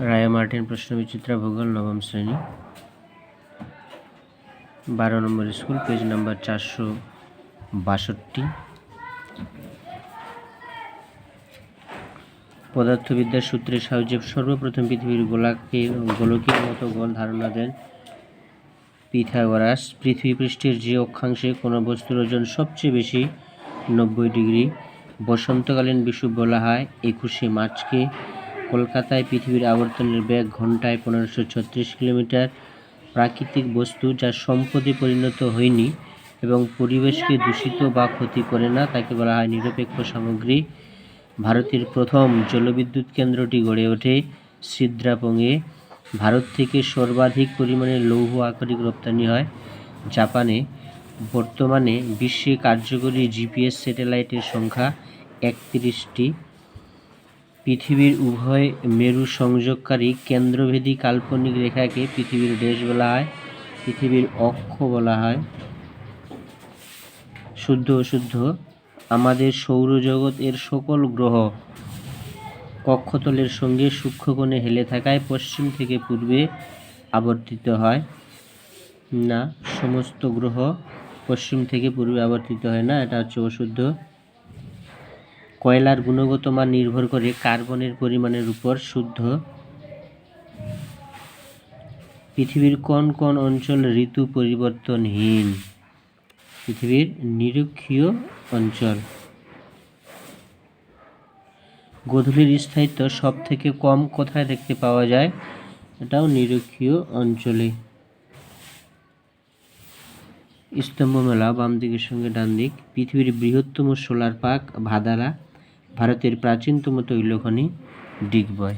Raya Martin প্রশ্নবিচিত্রা ভূগোল নবম শ্রেণী 12 নম্বর স্কুল পেজ নাম্বার 462। পদার্থবিদ্যার সূত্রের সাহায্যে সর্বপ্রথম পৃথিবীর গোলকের মতো গোল ধারণা দেন পিথাগোরাস। পৃথিবী পৃষ্ঠের যে অক্ষাংশে কোনো বস্তুর ওজন সবচেয়ে বেশি 90 ডিগ্রি বসন্তকালীন বিষুব বলা হয় 21শে মার্চকে। কলকাতায় পৃথিবীর আবর্তনের বেগ ঘন্টায় 1536 কিলোমিটার। প্রাকৃতিক বস্তু যা সম্পদে পরিণত হয়নি এবং পরিবেশকে দূষিত বা ক্ষতি করে না তাকে বলা হয় নিরপেক্ষ সামগ্রী। ভারতের প্রথম জলবিদ্যুৎ কেন্দ্রটি গড়ে ওঠে সিদ্রাপংয়ে। ভারত থেকে সর্বাধিক পরিমাণে লৌহ আকরিক রপ্তানি হয় জাপানে। বর্তমানে বিশ্বে কার্যকরী জিপিএস স্যাটেলাইটের সংখ্যা 31টি। পৃথিবীর উভয় মেরু সংযোগকারী কেন্দ্রভেদী কাল্পনিক রেখাকে পৃথিবীর দেশ বলা হয়, পৃথিবীর অক্ষ বলা হয়। শুদ্ধ অশুদ্ধ। আমাদের সৌরজগৎ এর সকল গ্রহ কক্ষতলের সঙ্গে সূক্ষ্মকোণে হেলে থাকায় পশ্চিম থেকে পূর্বে আবর্তিত হয় না। সমস্ত গ্রহ পশ্চিম থেকে পূর্বে আবর্তিত হয় না, এটা হচ্ছে অশুদ্ধ। কয়লার গুণগত মান নির্ভর করে কার্বনের পরিমাণের উপর। শুদ্ধ। পৃথিবীর কোন কোন অঞ্চল ঋতু পরিবর্তনহীন? পৃথিবীর নিরক্ষীয় অঞ্চল। গোধূলির স্থায়িত্ব সব থেকে কম কোথায় দেখতে পাওয়া যায়? এটাও নিরক্ষীয় অঞ্চলে। স্তম্ভ মেলা বাম দিকের সঙ্গে ডান দিক। পৃথিবীর বৃহত্তম সোলার পার্ক ভাদারা। ভারতের প্রাচীনতম তৈলখনি ডিগবয়।